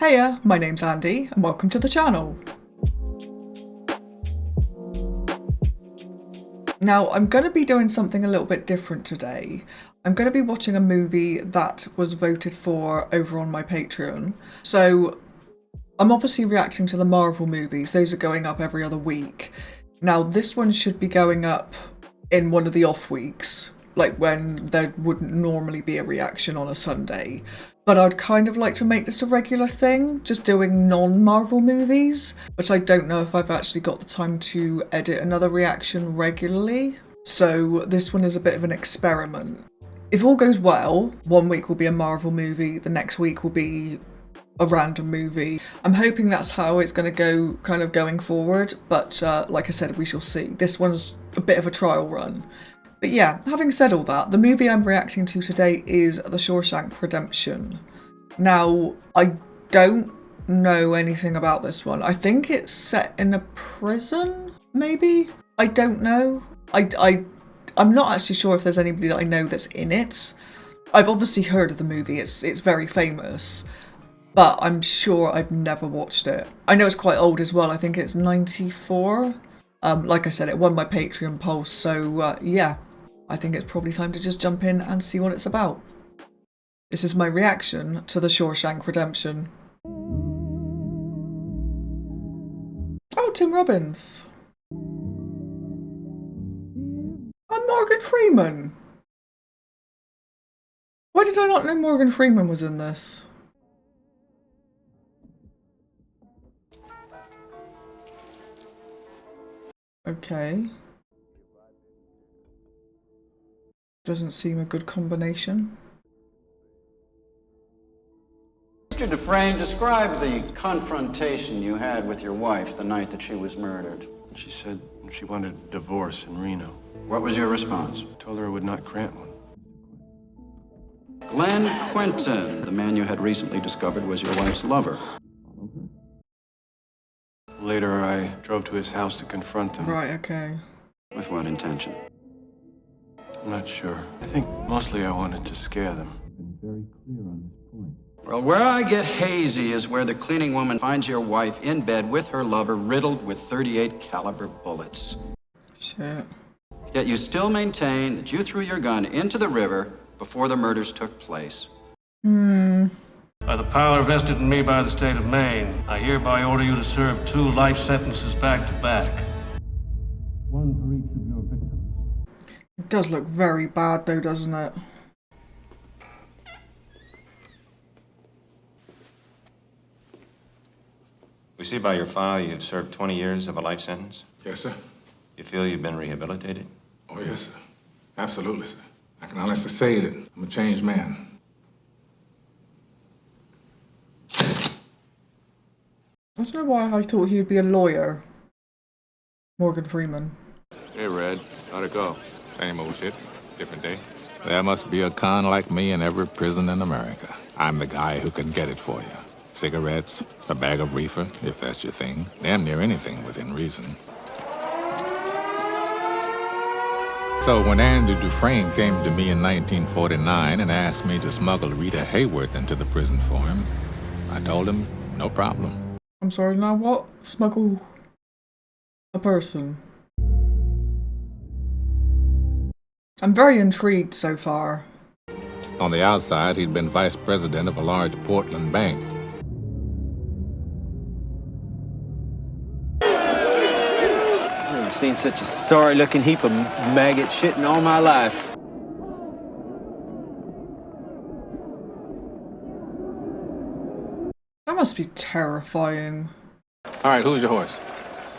Hiya, my name's Andy and welcome to the channel. Now, I'm going to be doing something a little bit different today. I'm going to be watching a movie that was voted for over on my Patreon. So, I'm obviously reacting to the Marvel movies. Those are going up every other week. Now, this one should be going up in one of the off weeks, like when there wouldn't normally be a reaction on a Sunday. But I'd kind of like to make this a regular thing, just doing non-Marvel movies, but I don't know if I've actually got the time to edit another reaction regularly. So this one is a bit of an experiment. If all goes well, one week will be a Marvel movie, the next week will be a random movie. I'm hoping that's how it's going to go kind of going forward, but like I said, we shall see. This one's a bit of a trial run. But yeah, having said all that, the movie I'm reacting to today is The Shawshank Redemption. Now, I don't know anything about this one. I think it's set in a prison, maybe? I don't know. I'm not actually sure if there's anybody that I know that's in it. I've obviously heard of the movie, it's very famous, but I'm sure I've never watched it. I know it's quite old as well, I think it's 94. Like I said, it won my Patreon poll, so yeah. I think it's probably time to just jump in and see what it's about. This is my reaction to The Shawshank Redemption. Oh, Tim Robbins. And Morgan Freeman. Why did I not know Morgan Freeman was in this? Okay. Doesn't seem a good combination. Mr. Dufresne, describe the confrontation you had with your wife the night that she was murdered. She said she wanted a divorce in Reno. What was your response? I told her I would not grant one. Glenn Quentin, the man you had recently discovered was your wife's lover. Later, I drove to his house to confront him. Right, okay. With what intention? I'm not sure. I think mostly I wanted to scare them. Been very clear on this point. Well, where I get hazy is where the cleaning woman finds your wife in bed with her lover riddled with .38 caliber bullets. Shit. Yet you still maintain that you threw your gun into the river before the murders took place. By the power vested in me by the state of Maine, I hereby order you to serve 2 life sentences back to back. One for each of your victims. It does look very bad though, doesn't it? We see by your file you've served 20 years of a life sentence. Yes, sir. You feel you've been rehabilitated? Oh, yes, sir. Absolutely, sir. I can honestly say that I'm a changed man. I don't know why I thought he'd be a lawyer. Morgan Freeman. Hey, Red. How'd it go? Same old shit. Different day. There must be a con like me in every prison in America. I'm the guy who can get it for you. Cigarettes, a bag of reefer, if that's your thing. Damn near anything within reason. So when Andy Dufresne came to me in 1949 and asked me to smuggle Rita Hayworth into the prison for him, I told him, no problem. I'm sorry, now what? Smuggle a person. I'm very intrigued so far. On the outside, he'd been vice president of a large Portland bank. I've never seen such a sorry-looking heap of maggot shit in all my life. That must be terrifying. All right, who's your horse?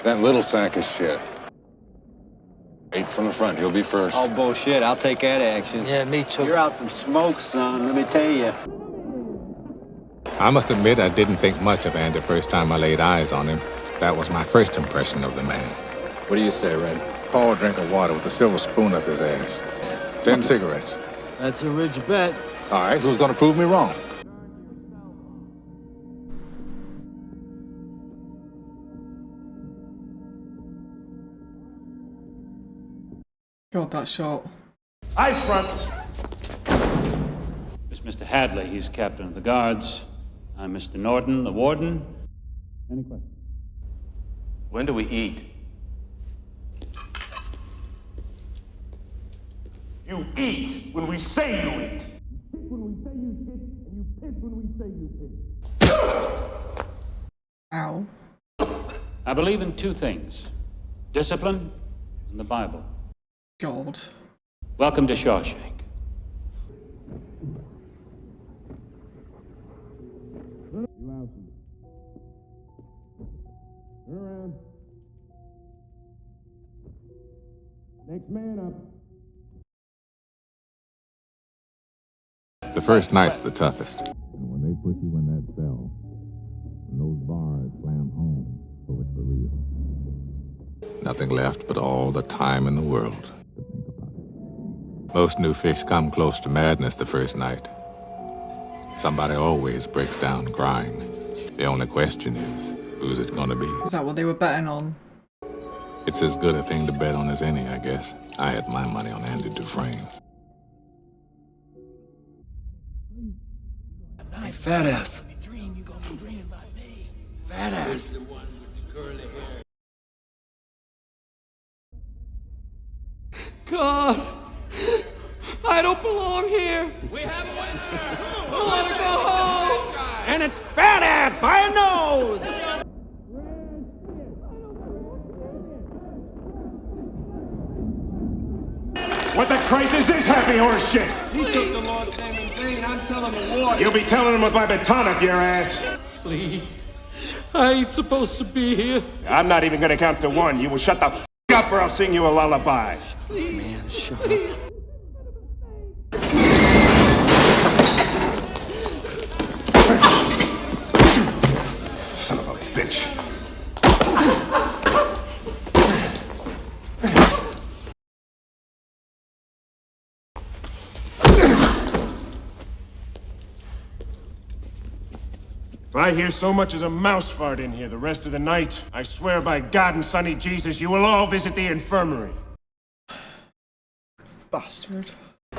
That little sack of shit. 8 from the front, he'll be first. Oh, bullshit, I'll take that action. Yeah, me too. You're out some smoke, son, let me tell you. I must admit I didn't think much of Andy the first time I laid eyes on him. That was my first impression of the man. What do you say, Red? Paul drank of water with a silver spoon up his ass. 10 cigarettes. That's a rich bet. All right, who's gonna prove me wrong? God, that shot. Ice front! It's Mr. Hadley. He's captain of the guards. I'm Mr. Norton, the warden. Any questions? When do we eat? You eat when we say you eat. You shit when we say you shit, and you piss when we say you piss. Ow. I believe in two things: discipline and the Bible. God. Welcome to Shawshank. Turn around. Next man up. The first night's the toughest. And when they put you in that cell, when those bars slam home, oh, it's for real. Nothing left but all the time in the world to think about it. Most new fish come close to madness the first night. Somebody always breaks down crying. The only question is, who's it gonna be? Is that what they were betting on? It's as good a thing to bet on as any, I guess. I had my money on Andy Dufresne. Hey, fat ass. Fat ass. God, I don't belong here. We have a winner. I want to go home. And it's fat ass by a nose. What the Christ is this happy horse shit? He took the Lord's name in vain. I'm telling the Lord. You'll be telling him with my baton up your ass. Please, I ain't supposed to be here. I'm not even gonna count to one. You will shut the f up or I'll sing you a lullaby. Man, shut up. Son of a bitch. If I hear so much as a mouse fart in here the rest of the night, I swear by God and Sonny Jesus, you will all visit the infirmary. Bastard.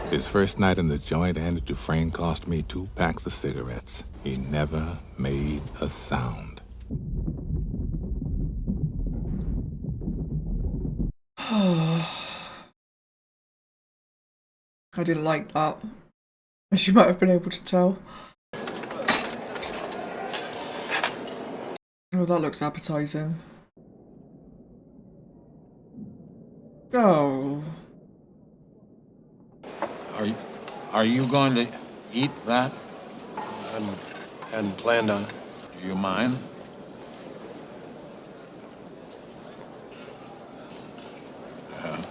His first night in the joint, Andy Dufresne cost me 2 packs of cigarettes. He never made a sound. I didn't like that, as you might have been able to tell. Oh, that looks appetizing. Oh. Are you going to eat that? I hadn't planned on it. Do you mind? Yeah.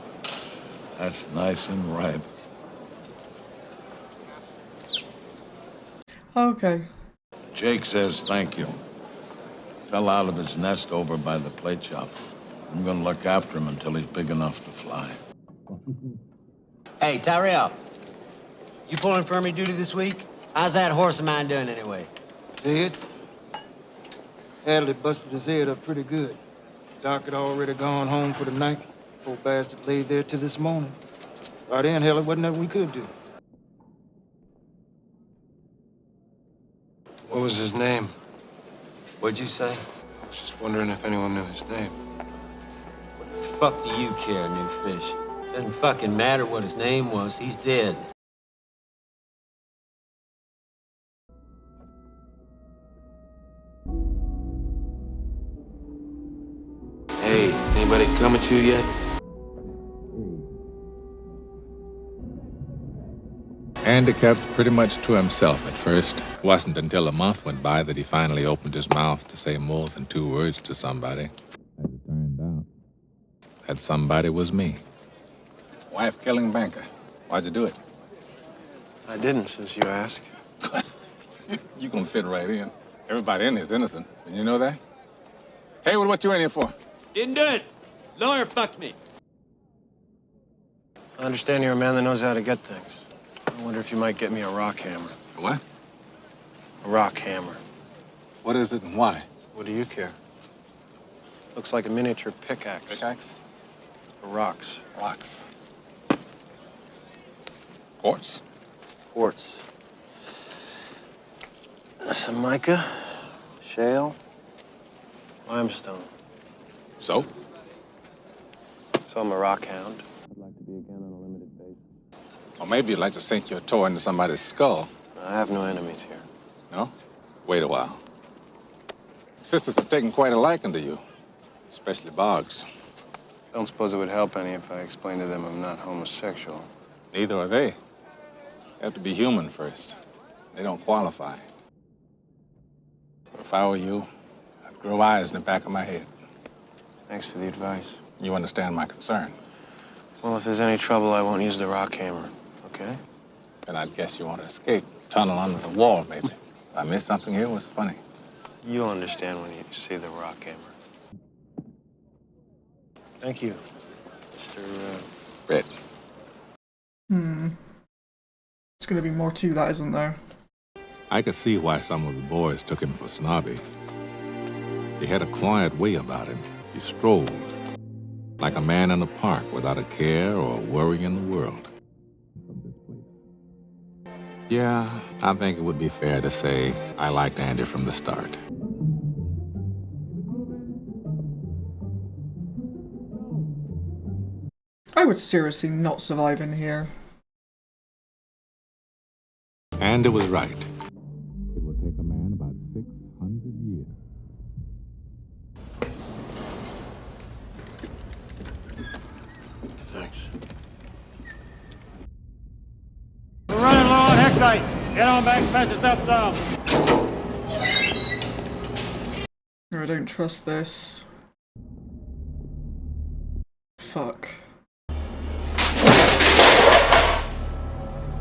That's nice and ripe. Okay. Jake says thank you. Fell out of his nest over by the plate shop. I'm gonna look after him until he's big enough to fly. Hey, Tyrell. You pulling infirmary duty this week? How's that horse of mine doing anyway? Dead. Adley busted his head up pretty good. Doc had already gone home for the night. Poor bastard laid there till this morning. By then, hell, it wasn't nothing we could do. What was his name? What'd you say? I was just wondering if anyone knew his name. What the fuck do you care, new fish? Doesn't fucking matter what his name was. He's dead. Hey, anybody come at you yet? Andy kept pretty much to himself at first. Wasn't until a month went by that he finally opened his mouth to say more than 2 words to somebody. As it turned out, that somebody was me. Wife-killing banker. Why'd you do it? I didn't, since you asked. You gonna fit right in. Everybody in here is innocent. Did you know that? Haywood, what you in here for? Didn't do it. Lawyer fucked me. I understand you're a man that knows how to get things. I wonder if you might get me a rock hammer. What? A rock hammer. What is it and why? What do you care? Looks like a miniature pickaxe. Pickaxe? For rocks. Rocks. Quartz? Quartz. Some mica, shale, limestone. So? So I'm a rock hound. I'd like to be again on a limited basis. Or maybe you'd like to sink your toe into somebody's skull. I have no enemies here. No? Wait a while. Sisters have taken quite a liking to you, especially Boggs. Don't suppose it would help any if I explained to them I'm not homosexual. Neither are they. They have to be human first. They don't qualify. If I were you, I'd grow eyes in the back of my head. Thanks for the advice. You understand my concern. Well, if there's any trouble, I won't use the rock hammer, okay? Then I'd guess you want to escape. Tunnel under the wall, maybe. If I missed something here, what's funny? You'll understand when you see the rock hammer. Thank you, Mr. Red. There's gonna be more to that, isn't there? I could see why some of the boys took him for snobby. He had a quiet way about him. He strolled, like a man in a park without a care or a worry in the world. Yeah, I think it would be fair to say I liked Andy from the start. I would seriously not survive in here. Andy was right. It would take a man about 600 years. Thanks. We're running low on Hexite. Get on back and patch yourself some. I don't trust this. Fuck.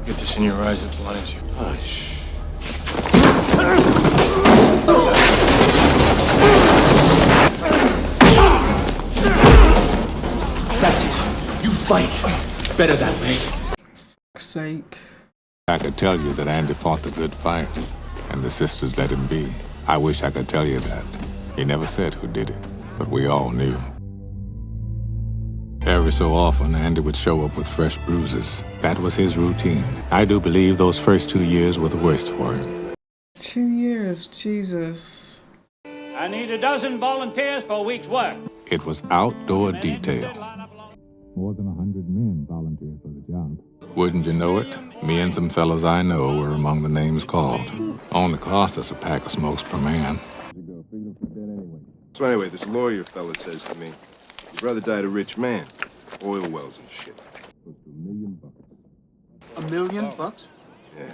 Get this in your eyes, it blinds you. Hush. That's it. You fight. Better that way. Fuck's sake. I could tell you that Andy fought the good fight, and the sisters let him be. I wish I could tell you that. He never said who did it, but we all knew. Every so often, Andy would show up with fresh bruises. That was his routine. I do believe those first 2 years were the worst for him. 2 years, Jesus. I need a dozen volunteers for a week's work. It was outdoor detail. More than 100 men volunteered for the job. Wouldn't you know it? Me and some fellows I know were among the names called. Only cost us a pack of smokes per man. So anyway, this lawyer fella says to me, your brother died a rich man. Oil wells and shit. Close to $1 million. $1 million bucks? Yeah.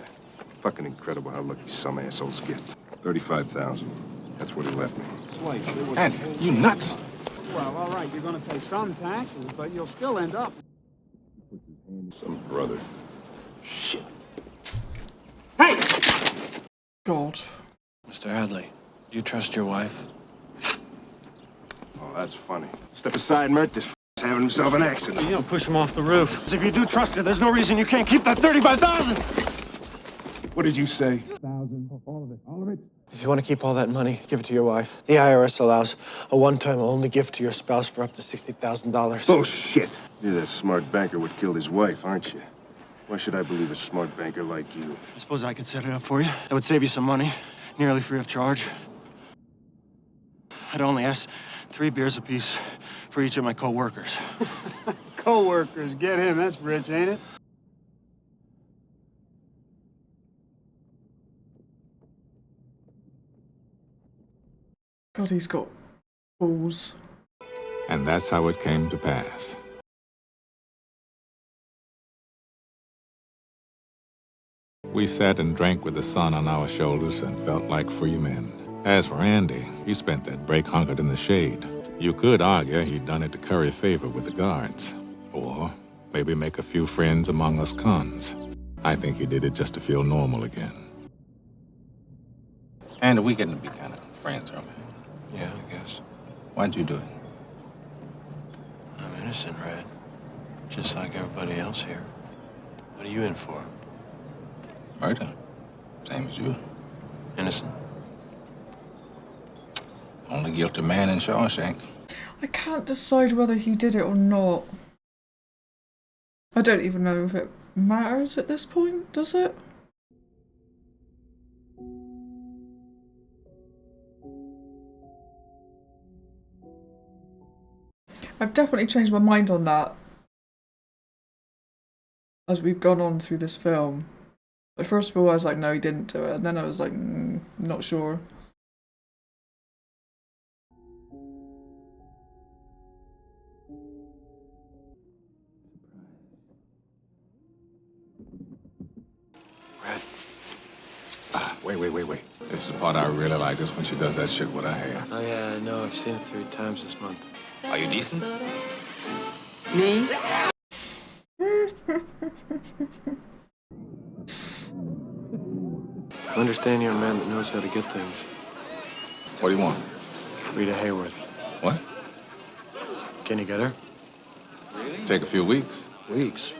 Fucking incredible how lucky some assholes get. 35,000. That's what he left me. Andy, you nuts? Well, all right, you're gonna pay some taxes, but you'll still end up. Some brother. Shit. Hey! God. Mr. Hadley, do you trust your wife? Oh, that's funny. Step aside, Mert. This f***'s having himself an accident. You don't push him off the roof. If you do trust her, there's no reason you can't keep that 35,000. What did you say? 1,000. All of it. All of it. If you want to keep all that money, give it to your wife. The IRS allows a one-time only gift to your spouse for up to $60,000. Bullshit. You're that smart banker what killed his wife, aren't you? Why should I believe a smart banker like you? I suppose I could set it up for you. That would save you some money, nearly free of charge. I'd only ask 3 beers apiece for each of my co-workers. Co-workers, get him. That's rich, ain't it? God, he's got balls. And that's how it came to pass. We sat and drank with the sun on our shoulders and felt like free men. As for Andy, he spent that break hunkered in the shade. You could argue he'd done it to curry favor with the guards, or maybe make a few friends among us cons. I think he did it just to feel normal again. Andy, we getting to be kind of friends, aren't we? Yeah, I guess. Why'd you do it? I'm innocent, Red. Just like everybody else here. What are you in for? Murder. Same as you. Innocent. Only guilty man in Shawshank. I can't decide whether he did it or not. I don't even know if it matters at this point, does it? I've definitely changed my mind on that as we've gone on through this film. Like, first of all, I was like, no, he didn't do it. And then I was like, not sure. Wait. This is the part I really like, just when she does that shit with her hair. Oh, yeah, I know. I've seen it 3 times this month. Are you decent? Me? I understand you're a man that knows how to get things. What do you want? Rita Hayworth. What? Can you get her? Take a few weeks. Weeks?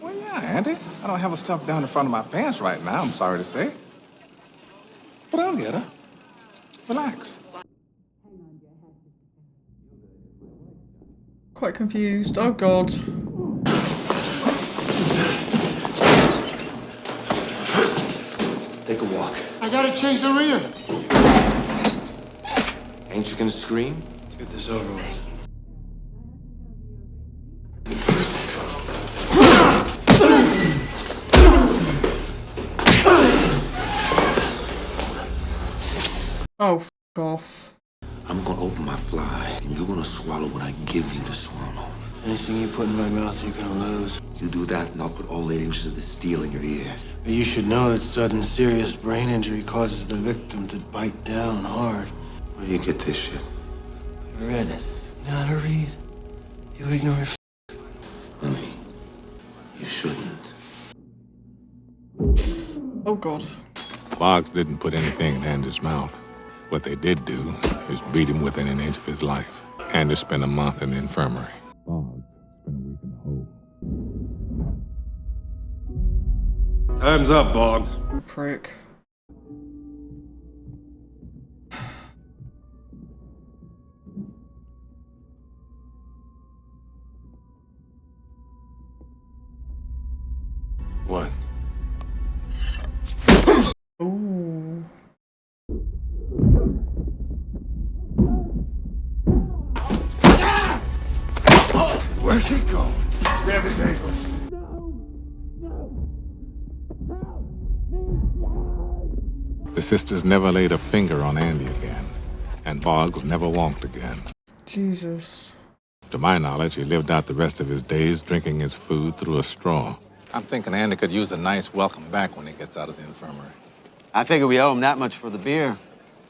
Well, yeah, Andy. I don't have her stuff down in front of my pants right now, I'm sorry to say. But I'll get her. Relax. Quite confused. Oh, God. Take a walk. I gotta change the rear. Ain't you gonna scream? Let's get this over with. Oh, f off. I'm gonna open my fly, and you're gonna swallow what I give you to swallow. Anything you put in my mouth, you're gonna lose. You do that, and I'll put all 8 inches of the steel in your ear. But you should know that sudden serious brain injury causes the victim to bite down hard. Where do you get this shit? I read it. You know how to read? You ignorant Honey, you shouldn't. Oh, God. Boggs didn't put anything in Andy's mouth. What they did do is beat him within an inch of his life. Andy spent a month in the infirmary. Boggs spent a week in the hole. Time's up, Boggs. Prick. What? Ooh. Where's he going? Grab his ankles. The sisters never laid a finger on Andy again, and Boggs never walked again. Jesus. To my knowledge, he lived out the rest of his days drinking his food through a straw. I'm thinking Andy could use a nice welcome back when he gets out of the infirmary. I figure we owe him that much for the beer.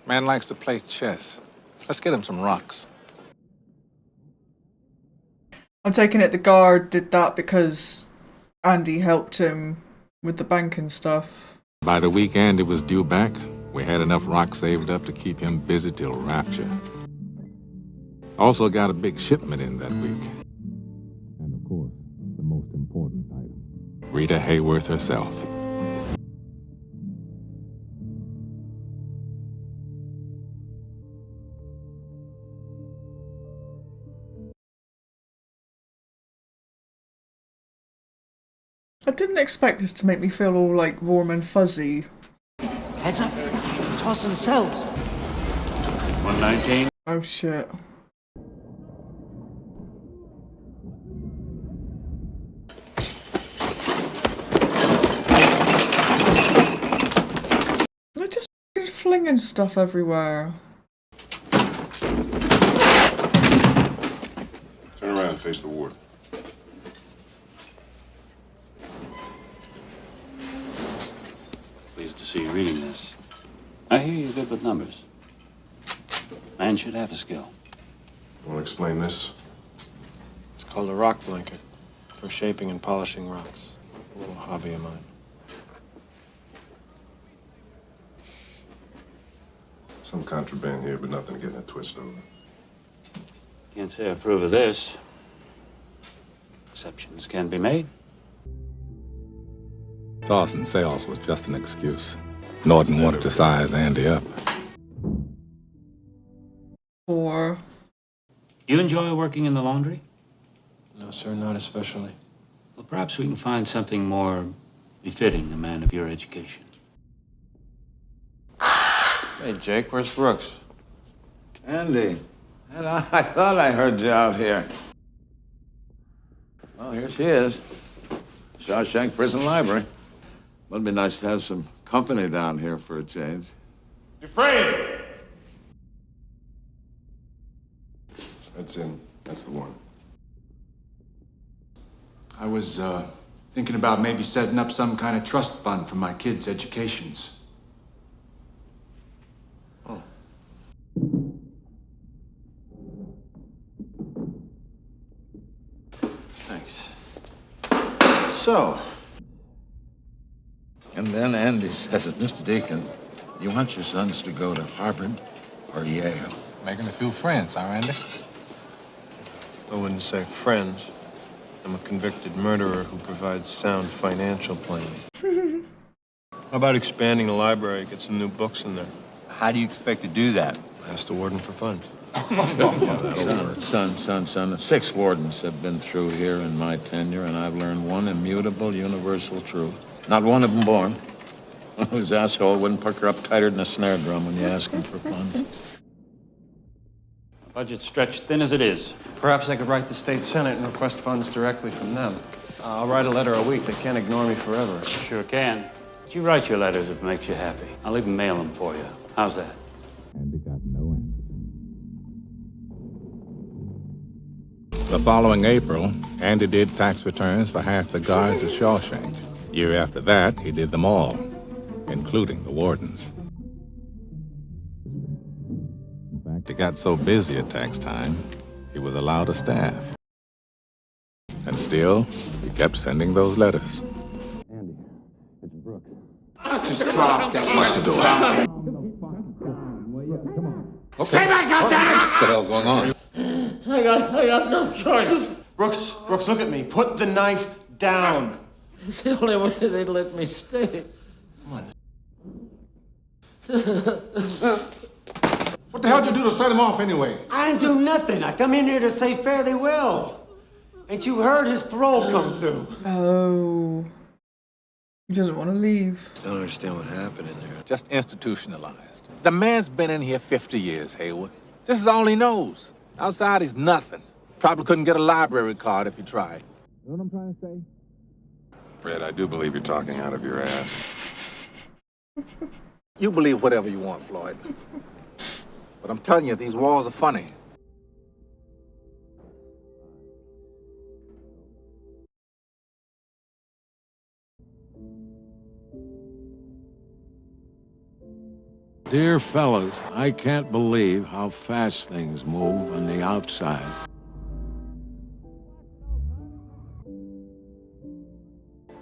Man likes to play chess. Let's get him some rocks. I'm taking it the guard did that because Andy helped him with the bank and stuff. By the week Andy was due back, we had enough rock saved up to keep him busy till rapture. Also got a big shipment in that week. And of course, the most important item. Rita Hayworth herself. I didn't expect this to make me feel all, like, warm and fuzzy. Heads up. We're tossing the cells. 119. Oh, shit. They're just flinging stuff everywhere. Turn around and face the ward. Pleased to see you reading this. I hear you're good with numbers. Man should have a skill. Want to explain this? It's called a rock blanket for shaping and polishing rocks. A little hobby of mine. Some contraband here, but nothing getting it twisted over. Can't say I approve of this. Exceptions can be made. Dawson's sales was just an excuse. Norton wanted to size Andy up. Or... You enjoy working in the laundry? No, sir, not especially. Well, perhaps we can find something more befitting a man of your education. Hey, Jake, where's Brooks? Andy, And I thought I heard you out here. Well, here she is. Shawshank Prison Library. Would be nice to have some company down here for a change. Dufresne! That's him. That's the one. I was thinking about maybe setting up some kind of trust fund for my kids' educations. Oh. Thanks. So. And then Andy says, Mr. Deacon, you want your sons to go to Harvard or Yale? Making a few friends, huh, Randy? I wouldn't say friends. I'm a convicted murderer who provides sound financial planning. How about expanding the library, get some new books in there? How do you expect to do that? Ask the warden for funds. Son, 6 wardens have been through here in my tenure, and I've learned one immutable, universal truth. Not one of them born. Whose asshole wouldn't pucker up tighter than a snare drum when you ask him for funds. Budget stretched thin as it is. Perhaps I could write the state senate and request funds directly from them. I'll write a letter a week. They can't ignore me forever. Sure can. But you write your letters if it makes you happy. I'll even mail them for you. How's that? Andy got no answers. The following April, Andy did tax returns for half the guards at Shawshank. Year after that, he did them all, including the wardens. In fact, he got so busy at tax time, he was allowed a staff. And still, he kept sending those letters. Andy, it's Brooks. I just dropped that. What's the door? Okay. Stay back outside! What the hell's going on? I got no choice. Brooks, look at me. Put the knife down. It's the only way they let me stay. Come on. What the hell did you do to set him off anyway? I didn't do nothing. I come in here to say fare thee well. Ain't you heard his parole come through? Oh. He doesn't want to leave. I don't understand what happened in there. Just institutionalized. The man's been in here 50 years, Haywood. This is all he knows. Outside, he's nothing. Probably couldn't get a library card if he tried. You know what I'm trying to say? Fred, I do believe you're talking out of your ass. You believe whatever you want, Floyd. But I'm telling you, these walls are funny. Dear fellas, I can't believe how fast things move on the outside.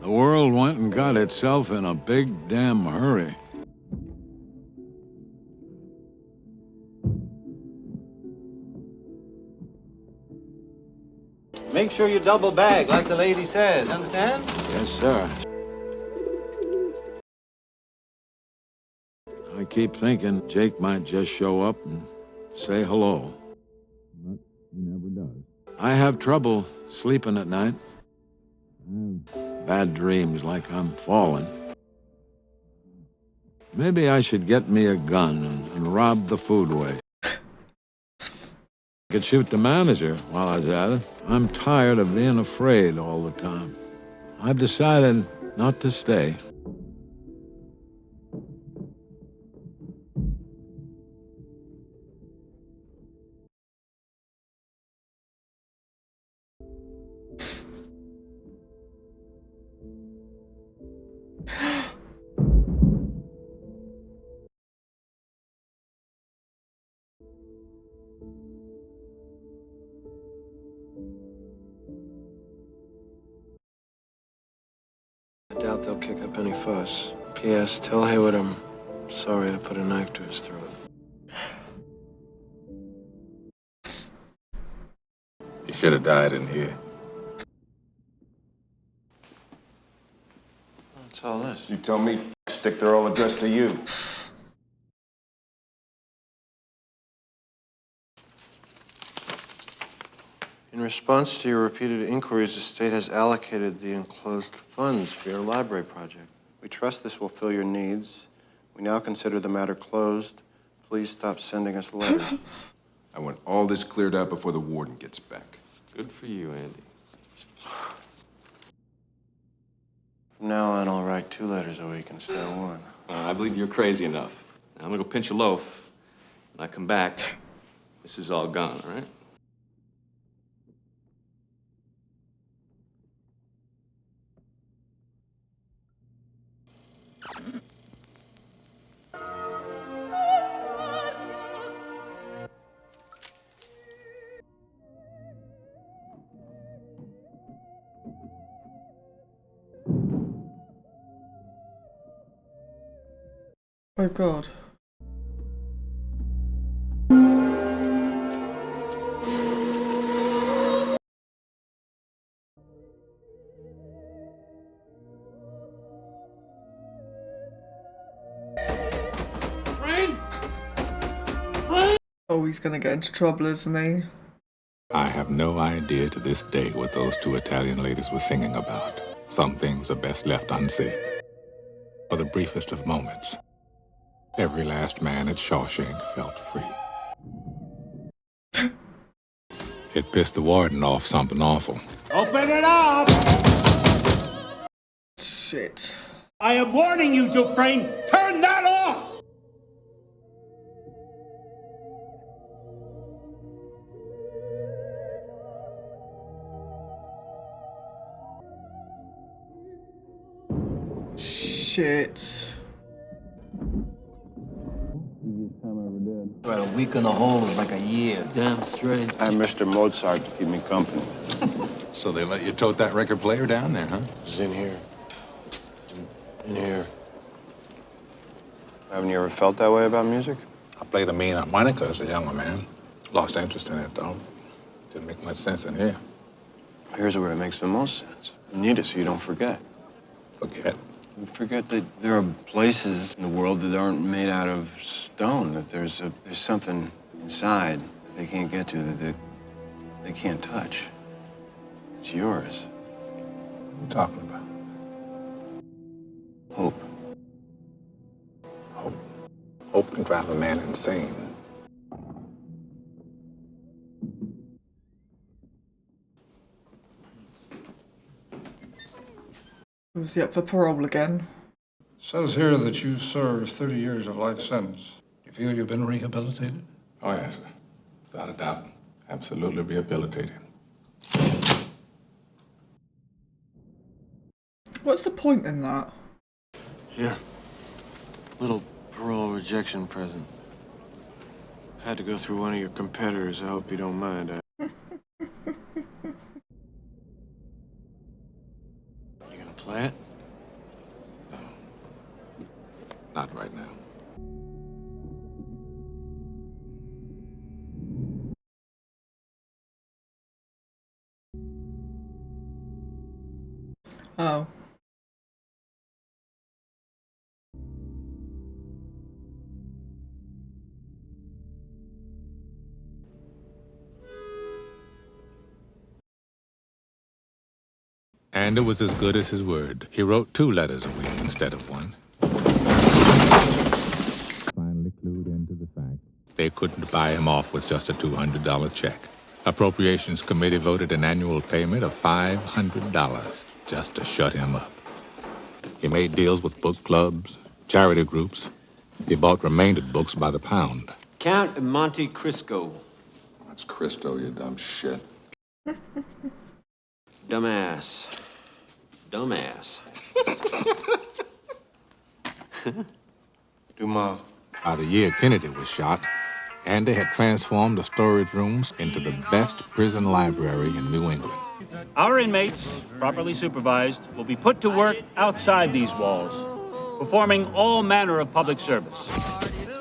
The world went and got itself in a big damn hurry. Make sure you double bag, like the lady says. Understand? Yes, sir. I keep thinking Jake might just show up and say hello. But he never does. I have trouble sleeping at night. I have bad dreams like I'm falling. Maybe I should get me a gun and rob the foodway. I could shoot the manager while I was at it. I'm tired of being afraid all the time. I've decided not to stay. I doubt they'll kick up any fuss. P.S. Tell Haywood I'm sorry I put a knife to his throat. He should have died in here. What's all this? You tell me, stick, they're all addressed to you. In response to your repeated inquiries, the state has allocated the enclosed funds for your library project. We trust this will fill your needs. We now consider the matter closed. Please stop sending us letters. I want all this cleared out before the warden gets back. Good for you, Andy. From now on, I'll write 2 letters a week instead of 1. I believe you're crazy enough. Now, I'm gonna go pinch a loaf. When I come back, this is all gone, all right? Oh God. Oh, he's gonna get into trouble, isn't he? I have no idea to this day what those 2 Italian ladies were singing about. Some things are best left unsaid. For the briefest of moments, every last man at Shawshank felt free. It pissed the warden off something awful. Open it up! Shit. I am warning you, Dufresne. Turn that off! Shit. Easiest time I ever did. Right, a week in the hole is like a year. Damn straight. I have Mr. Mozart to keep me company. So they let you tote that record player down there, huh? It's in here. In here. Haven't you ever felt that way about music? I played a mean harmonica as a younger man. Lost interest in it, though. Didn't make much sense in here. Here's where it makes the most sense. You need it so you don't forget. Forget? You forget that there are places in the world that aren't made out of stone, that there's something inside that they can't get to, that they can't touch. It's yours. What are you talking about? Hope. Hope. Hope can drive a man insane. Was he up for parole again? Says here that you served 30 years of life sentence. You feel you've been rehabilitated? Oh, yes, sir. Without a doubt. Absolutely rehabilitated. What's the point in that? Here. Little parole rejection present. Had to go through one of your competitors. I hope you don't mind. You gonna play it? No. Not right now. Oh. And it was as good as his word. He wrote 2 letters a week instead of 1. Finally clued into the fact they couldn't buy him off with just a $200 check. Appropriations Committee voted an annual payment of $500 just to shut him up. He made deals with book clubs, charity groups. He bought remaindered books by the pound. Count of Monte Cristo. That's Cristo, you dumb shit. Dumbass. Dumbass. Dumas. By the year Kennedy was shot, Andy had transformed the storage rooms into the best prison library in New England. Our inmates, properly supervised, will be put to work outside these walls, performing all manner of public service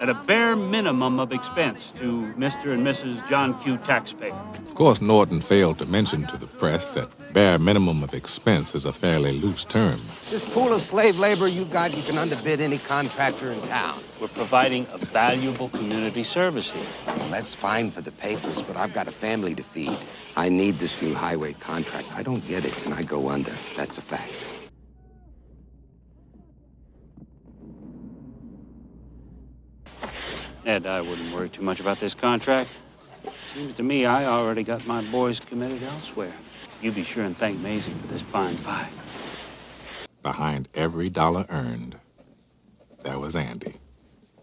at a bare minimum of expense to Mr. and Mrs. John Q. taxpayer. Of course, Norton failed to mention to the press that bare minimum of expense is a fairly loose term. This pool of slave labor you got, you can underbid any contractor in town. We're providing a valuable community service here. Well, that's fine for the papers, but I've got a family to feed. I need this new highway contract. I don't get it, and I go under. That's a fact. Ed, I wouldn't worry too much about this contract. Seems to me I already got my boys committed elsewhere. You be sure and thank Maisie for this fine pie. Behind every dollar earned, there was Andy,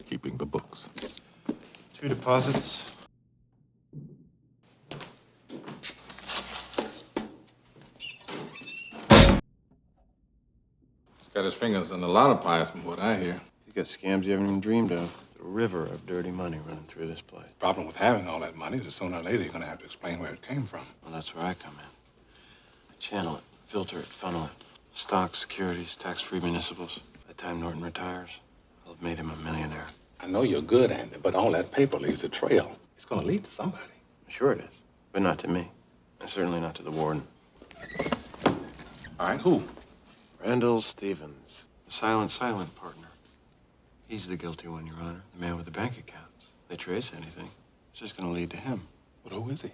keeping the books. 2 deposits. He's got his fingers in a lot of pies from what I hear. He's got scams you haven't even dreamed of. A river of dirty money running through this place. Problem with having all that money is sooner or later you're going to have to explain where it came from. Well, that's where I come in. I channel it, filter it, funnel it. Stocks, securities, tax-free municipals. By the time Norton retires, I'll have made him a millionaire. I know you're good, Andy, but all that paper leaves a trail. It's going to lead to somebody. Sure it is, but not to me. And certainly not to the warden. All right, who? Randall Stevens, the silent partner. He's the guilty one, Your Honor. The man with the bank accounts. They trace anything, it's just going to lead to him. But who is he?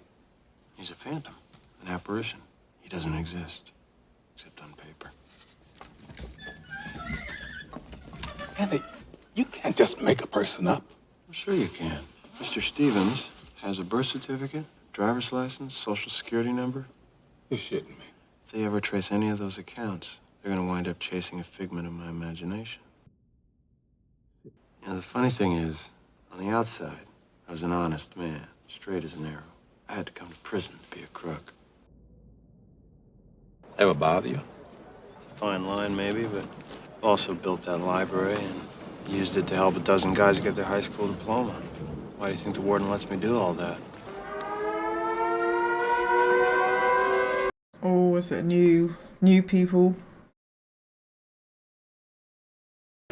He's a phantom, an apparition. He doesn't exist, except on paper. Andy, you can't just make a person up. I'm sure you can. Mr. Stevens has a birth certificate, driver's license, social security number. You're shitting me. If they ever trace any of those accounts, they're going to wind up chasing a figment of my imagination. You know, the funny thing is, on the outside, I was an honest man, straight as an arrow. I had to come to prison to be a crook. Ever bother you? It's a fine line, maybe, but also built that library and used it to help a dozen guys get their high school diploma. Why do you think the warden lets me do all that? Oh, is it new people?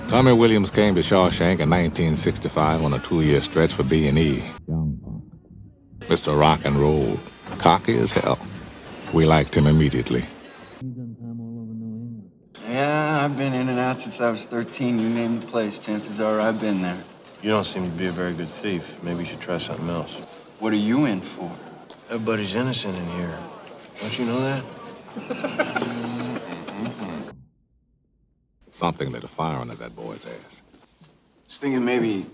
Tommy Williams came to Shawshank in 1965 on a 2-year stretch for B&E. Young punk. Mr. Rock and Roll. Cocky as hell. We liked him immediately. Yeah, I've been in and out since I was 13. You name the place, chances are I've been there. You don't seem to be a very good thief. Maybe you should try something else. What are you in for? Everybody's innocent in here. Don't you know that? Something lit a fire under that boy's ass. Just thinking maybe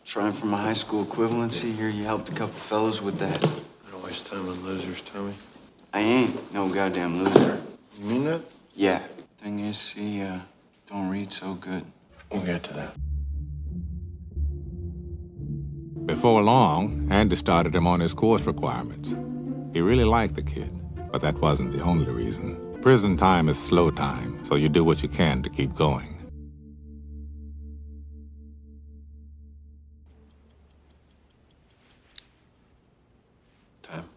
trying for my high school equivalency here. You helped a couple fellows with that. I don't waste time on losers, Tommy. I ain't no goddamn loser. You mean that? Yeah. Thing is, he don't read so good. We'll get to that. Before long, Andy started him on his course requirements. He really liked the kid, but that wasn't the only reason. Prison time is slow time, so you do what you can to keep going. Time?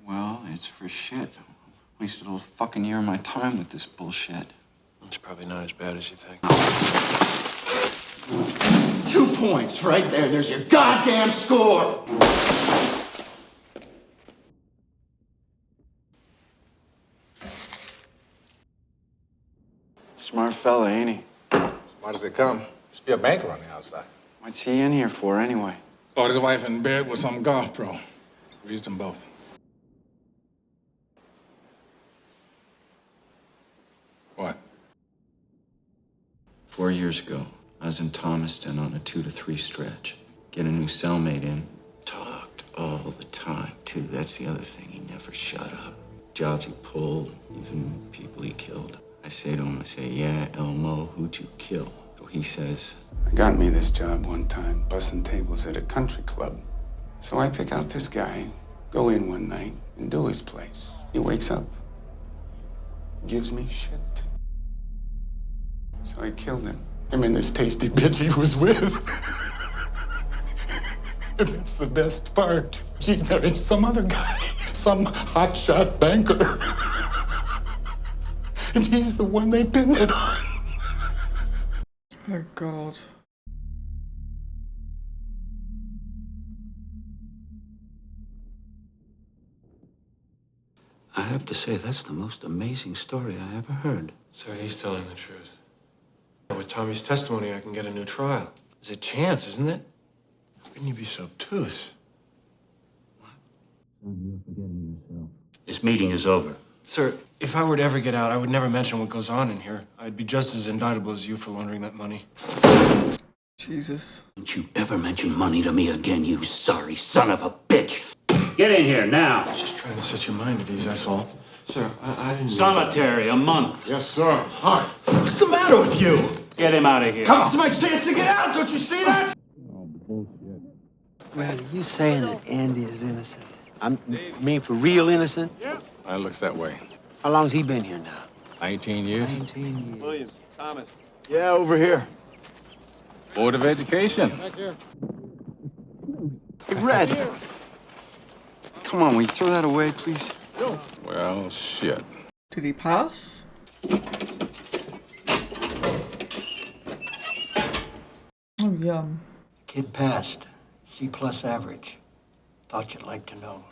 Well, it's for shit. Wasted a whole fucking year of my time with this bullshit. It's probably not as bad as you think. 2 points right there. There's your goddamn score. Smart fella, ain't he? Smart as they come. Must be a banker on the outside. What's he in here for, anyway? Caught his wife in bed with some golf pro. Raised them both. What? 4 years ago, I was in Thomaston on a 2 to 3 stretch. Get a new cellmate in. Talked all the time, too. That's the other thing. He never shut up. Jobs he pulled, even people he killed. I say to him, yeah, Elmo, who'd you kill? So he says, I got me this job one time, bussing tables at a country club. So I pick out this guy, go in one night, and do his place. He wakes up, gives me shit. So I killed him. Him and this tasty bitch he was with. And that's the best part. She married some other guy, some hotshot banker. And he's the one they pinned it on. Oh, God. I have to say, that's the most amazing story I ever heard. So he's telling the truth. With Tommy's testimony, I can get a new trial. There's a chance, isn't it? How can you be so obtuse? Son, you're forgetting yourself. This meeting is over. Sir, if I were to ever get out, I would never mention what goes on in here. I'd be just as indictable as you for laundering that money. Jesus. Don't you ever mention money to me again, you sorry son of a bitch. Get in here now. Just trying to set your mind at ease, that's all. Sir, I didn't... Solitary, a month. Yes, sir. Hi. What's the matter with you? Get him out of here. Come on, somebody chance to get out. Don't you see that? Well, are you saying that Andy is innocent? I mean, for real innocent? Yeah. It looks that way. How long's he been here now? 19 years. 19 years. William, Thomas. Yeah, over here. Board of Education. Hey, Red. Come on, will you throw that away, please? Well, shit. Did he pass? Oh, yum. Kid passed. C+ average. Thought you'd like to know.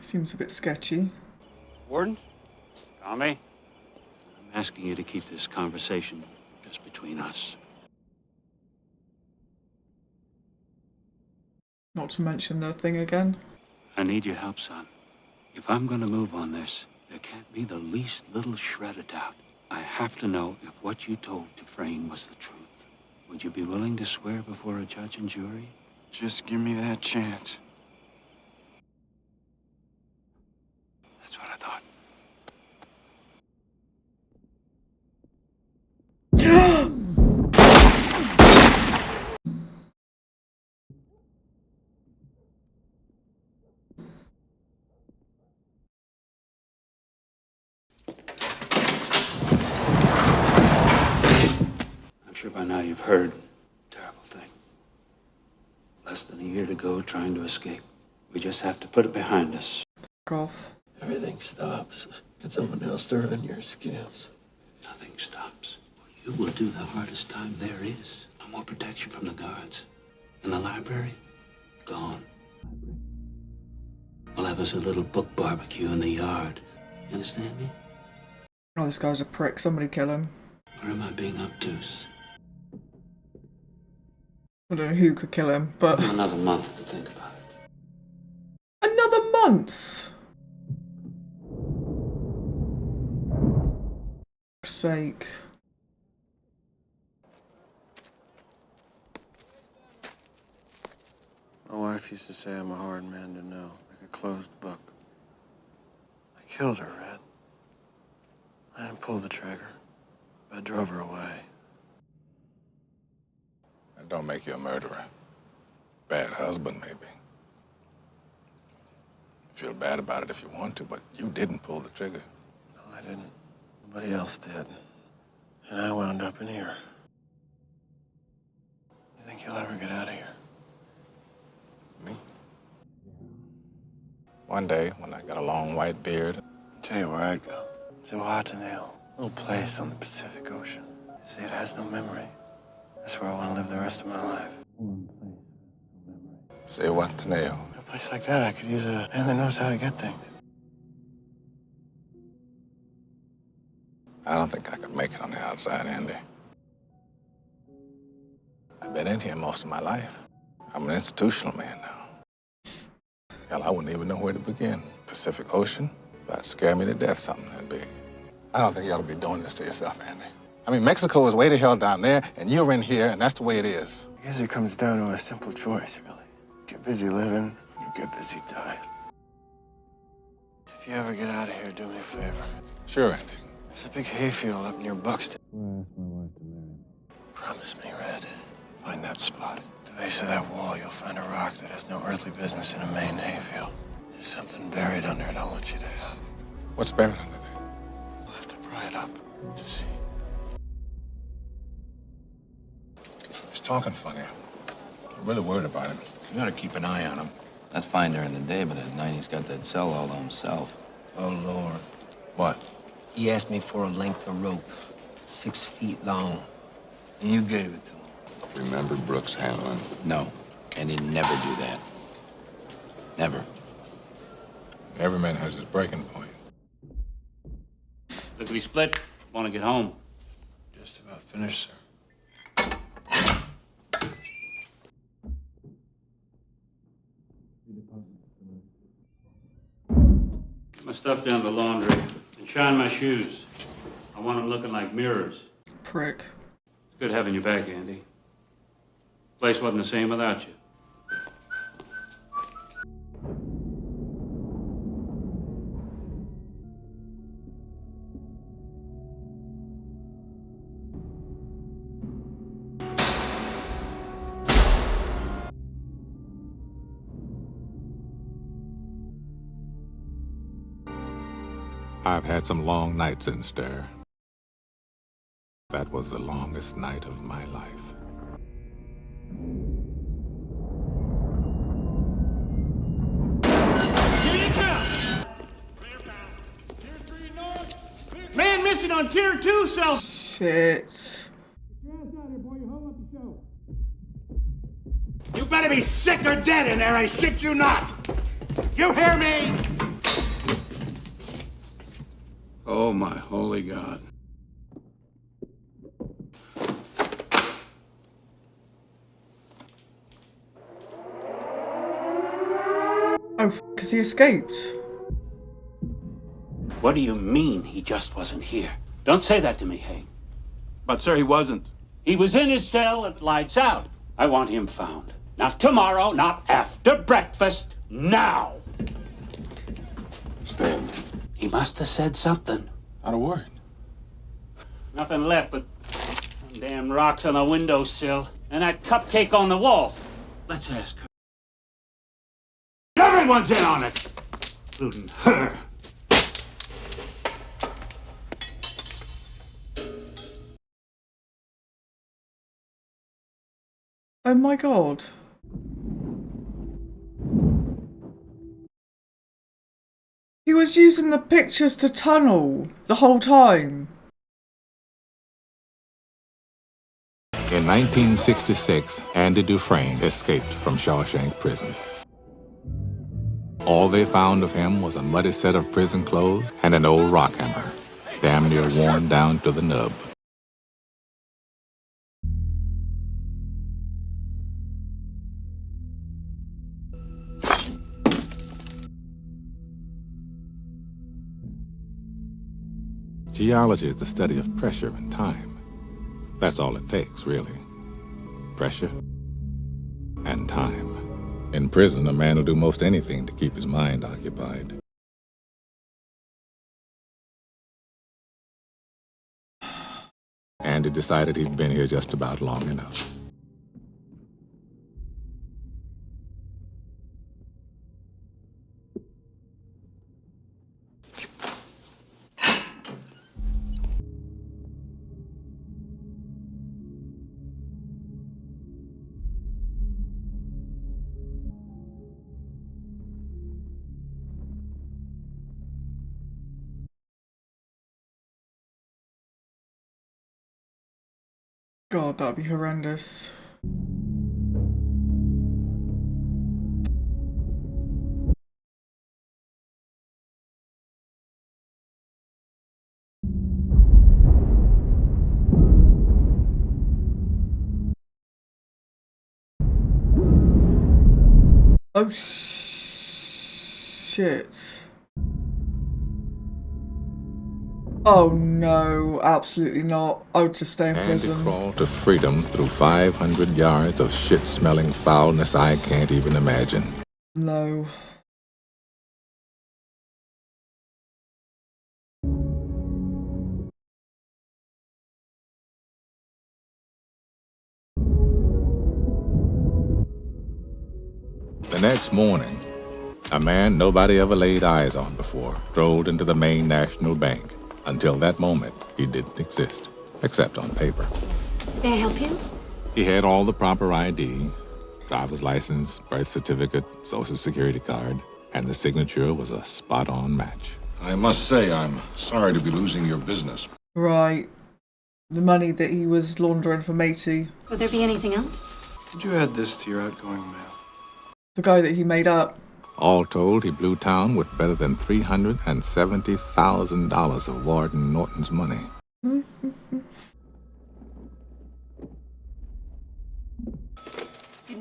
Seems a bit sketchy. Warden? Tommy? I'm asking you to keep this conversation just between us. Not to mention the thing again. I need your help, son. If I'm gonna move on this, there can't be the least little shred of doubt. I have to know if what you told Dufresne was the truth. Would you be willing to swear before a judge and jury? Just give me that chance. That's what I thought. I'm sure by now you've heard. Terrible thing. Less than a year to go, trying to escape. We just have to put it behind us. Fuck off. Everything stops. Get someone else to run your scams. Nothing stops. You will do the hardest time there is. No more protection from the guards. And the library? Gone. We'll have us a little book barbecue in the yard. You understand me? Oh, this guy's a prick. Somebody kill him. Or am I being obtuse? I don't know who could kill him, but... Another month to think about it. Another month? For sake. My wife used to say I'm a hard man to know, like a closed book. I killed her, Red. I didn't pull the trigger. I drove her away. That don't make you a murderer. Bad husband, maybe. Feel bad about it if you want to, but you didn't pull the trigger. No, I didn't. Nobody else did. And I wound up in here. You think you'll ever get out of here? Me? One day, when I got a long white beard. I'll tell you where I'd go. To Watanil, a little place on the Pacific Ocean. You see, it has no memory. That's where I want to live the rest of my life. One place, no memory. Say what, Taneo? A place like that, I could use a man that knows how to get things. I don't think I could make it on the outside, Andy. I've been in here most of my life. I'm an institutional man now. Hell, I wouldn't even know where to begin. Pacific Ocean? That'd scare me to death, something that big. I don't think you ought to be doing this to yourself, Andy. I mean, Mexico is way the hell down there, and you're in here, and that's the way it is. I guess it comes down to a simple choice, really. Get busy living, or get busy dying. If you ever get out of here, do me a favor. Sure, Andy. There's a big hayfield up near Buxton. Where I asked my wife to marry me. Promise me, Red. Find that spot. At the base of that wall, you'll find a rock that has no earthly business in a main hayfield. There's something buried under it I want you to have. What's buried under there? You'll have to pry it up to see. He's talking funny. I'm really worried about him. You gotta keep an eye on him. That's fine during the day, but at night he's got that cell all to himself. Oh, Lord. What? He asked me for a length of rope, 6 feet long. And you gave it to him. Remember Brooks Hanlon? No, and he'd never do that. Never. Every man has his breaking point. Lickety split. Want to get home? Just about finished, sir. Get my stuff down to the laundry and shine my shoes. I want them looking like mirrors. Prick. It's good having you back, Andy. Place wasn't the same without you. I've had some long nights in stir. That was the longest night of my life. Man missing on tier 2, cell. Shit. You better be sick or dead in there, I shit you not! You hear me? Oh, my holy God. Oh, because he escaped. What do you mean he just wasn't here? Don't say that to me, Haig. But, sir, he wasn't. He was in his cell at lights out. I want him found. Not tomorrow, not after breakfast, now. Stand. He must have said something. Not a word. Nothing left but some damn rocks on the windowsill and that cupcake on the wall. Let's ask her. Everyone's in on it, including her. Oh my God. He was using the pictures to tunnel the whole time. In 1966, Andy Dufresne escaped from Shawshank Prison. All they found of him was a muddy set of prison clothes and an old rock hammer, damn near worn down to the nub. Geology is the study of pressure and time. That's all it takes, really. Pressure and time. In prison, a man will do most anything to keep his mind occupied. Andy decided he'd been here just about long enough. God, that'd be horrendous. Oh, shit. Oh no, absolutely not. I would just stay in prison. Andy crawled to freedom through 500 yards of shit-smelling foulness I can't even imagine. No. The next morning, a man nobody ever laid eyes on before strolled into the Maine National Bank. Until that moment, he didn't exist, except on paper. May I help you? He had all the proper ID, driver's license, birth certificate, social security card, and the signature was a spot-on match. I must say, I'm sorry to be losing your business. Right. The money that he was laundering for Matey. Will there be anything else? Could you add this to your outgoing mail? The guy that he made up. All told, he blew town with better than $370,000 of Warden Norton's money. Good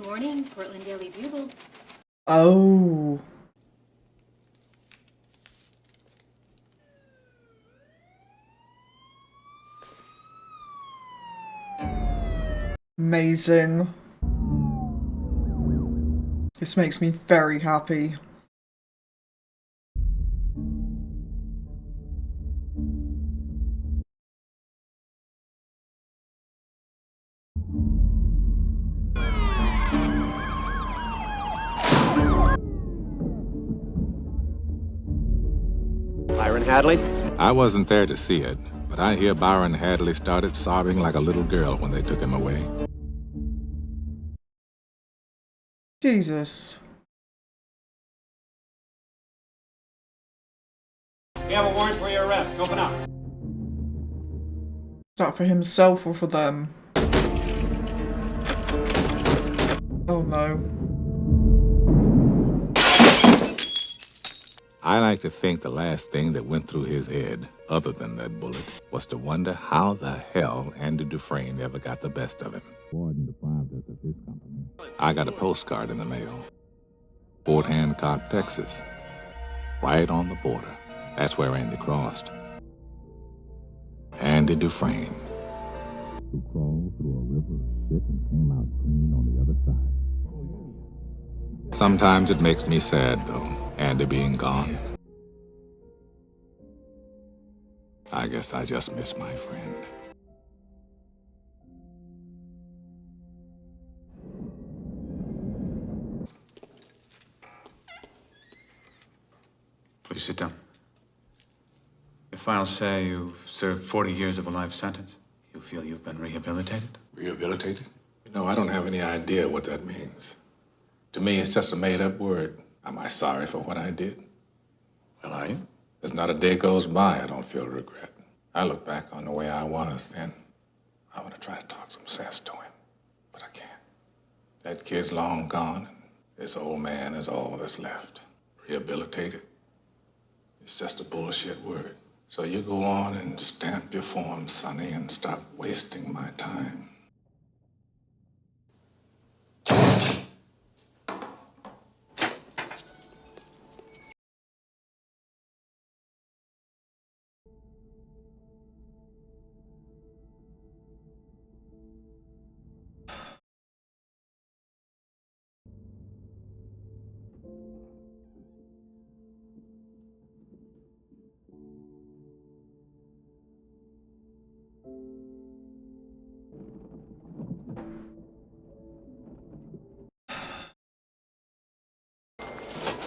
morning, Portland Daily Bugle. Oh. Amazing. This makes me very happy. Byron Hadley? I wasn't there to see it, but I hear Byron Hadley started sobbing like a little girl when they took him away. Jesus. We have a warrant for your arrest. Open up. Is that for himself or for them? Oh no. I like to think the last thing that went through his head, other than that bullet, was to wonder how the hell Andy Dufresne ever got the best of him. Warden deprived us of his company. I got a postcard in the mail. Fort Hancock, Texas. Right on the border. That's where Andy crossed. Andy Dufresne, who crawled through a river of shit and came out clean on the other side. Sometimes it makes me sad, though, Andy being gone. I guess I just miss my friend. Please sit down. Your files say you've served 40 years of a life sentence. You feel you've been rehabilitated? Rehabilitated? You know, I don't have any idea what that means. To me, it's just a made-up word. Am I sorry for what I did? Well, are you? There's not a day goes by I don't feel regret. I look back on the way I was then. I want to try to talk some sense to him, but I can't. That kid's long gone, and this old man is all that's left. Rehabilitated. It's just a bullshit word. So you go on and stamp your form, Sonny, and stop wasting my time.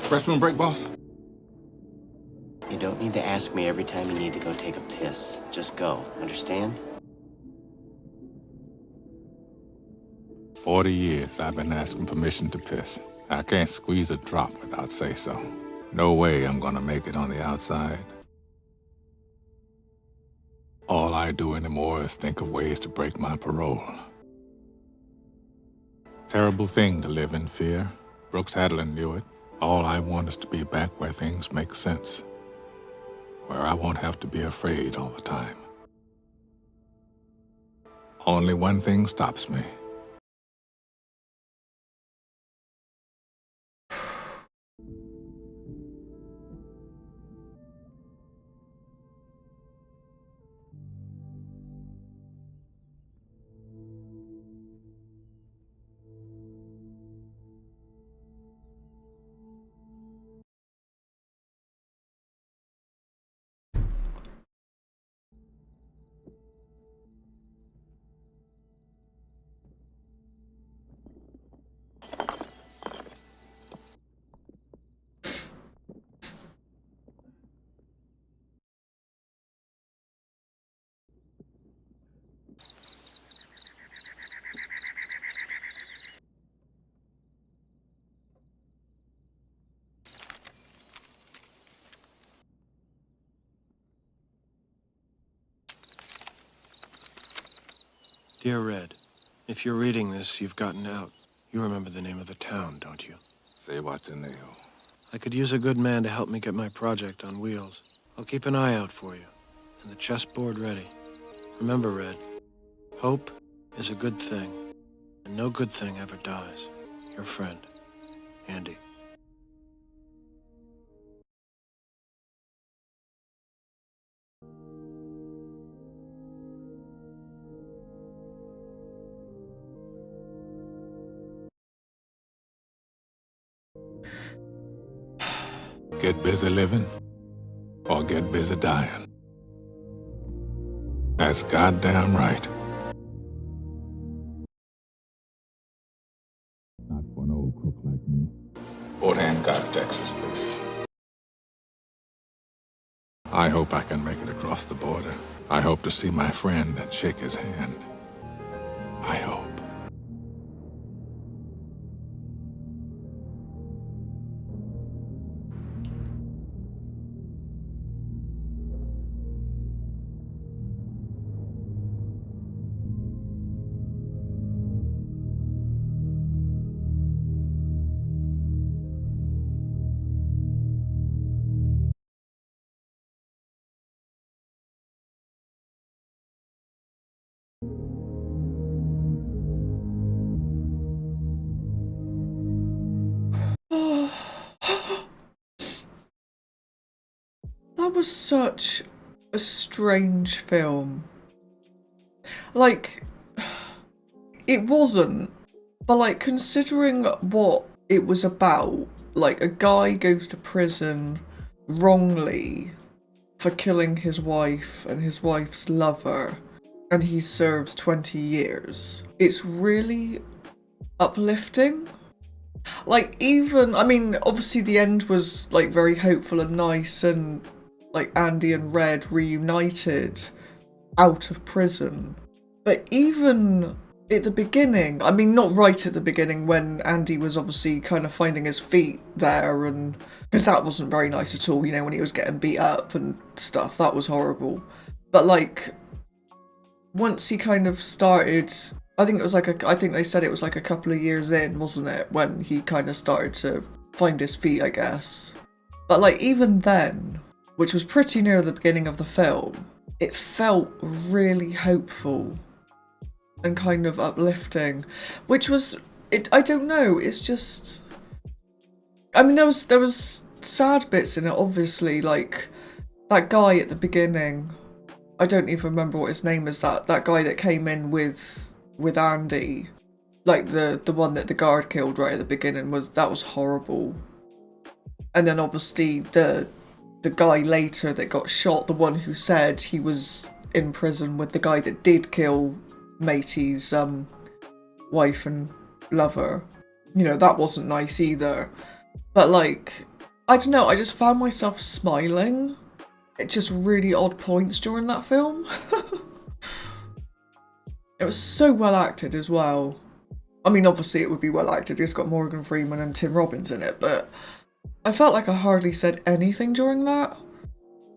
Restroom break, boss? You don't need to ask me every time you need to go take a piss. Just go, understand? 40 years I've been asking permission to piss. I can't squeeze a drop without say-so. No way I'm gonna make it on the outside. All I do anymore is think of ways to break my parole. Terrible thing to live in fear. Brooks Hadlin knew it. All I want is to be back where things make sense. Where I won't have to be afraid all the time. Only one thing stops me. Dear Red, if you're reading this, you've gotten out. You remember the name of the town, don't you? Say what's in the hill. I could use a good man to help me get my project on wheels. I'll keep an eye out for you, and the chessboard ready. Remember, Red, hope is a good thing, and no good thing ever dies. Your friend, Andy. Get busy living or get busy dying. That's goddamn right. Not for an old crook like me. Fort Hancock, Texas, please. I hope I can make it across the border. I hope to see my friend and shake his hand. I hope. That was such a strange film. Like, it wasn't, but like, considering what it was about, like, a guy goes to prison wrongly for killing his wife and his wife's lover, and he serves 20 years. It's really uplifting. Like, even, I mean, obviously the end was like very hopeful and nice, and like Andy and Red reunited out of prison. But even at the beginning, I mean, not right at the beginning when Andy was obviously kind of finding his feet there, and because that wasn't very nice at all, you know, when he was getting beat up and stuff, that was horrible. But like, once he kind of started, I think they said it was like a couple of years in, wasn't it, when he kind of started to find his feet, I guess. But like, even then, which was pretty near the beginning of the film, it felt really hopeful and kind of uplifting, which was, I don't know, it's just, I mean, there was sad bits in it, obviously, like that guy at the beginning, I don't even remember what his name is, that guy that came in with Andy, like the one that the guard killed right at the beginning, that was horrible. And then obviously the guy later that got shot, the one who said he was in prison with the guy that did kill Matey's wife and lover, you know, that wasn't nice either. But like, I don't know, I just found myself smiling at just really odd points during that film. It was so well acted as well. I mean, obviously it would be well acted, it's got Morgan Freeman and Tim Robbins in it, but I felt like I hardly said anything during that.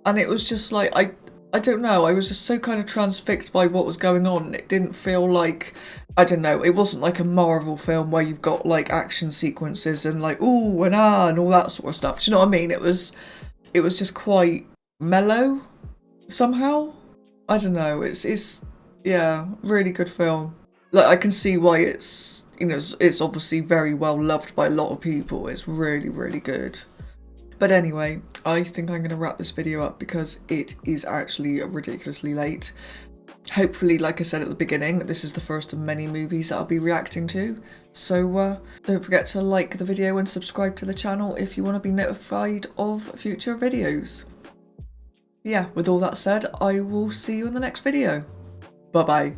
And it was just like, I don't know, I was just so kind of transfixed by what was going on. It didn't feel like, I don't know, it wasn't like a Marvel film where you've got like action sequences and like, ooh and ah and all that sort of stuff. Do you know what I mean? It was just quite mellow somehow. I don't know, it's yeah, really good film. Like, I can see why it's, you know, it's obviously very well loved by a lot of people. It's really, really good. But anyway, I think I'm going to wrap this video up because it is actually ridiculously late. Hopefully, like I said at the beginning, this is the first of many movies that I'll be reacting to. So don't forget to like the video and subscribe to the channel if you want to be notified of future videos. Yeah, with all that said, I will see you in the next video. Bye-bye.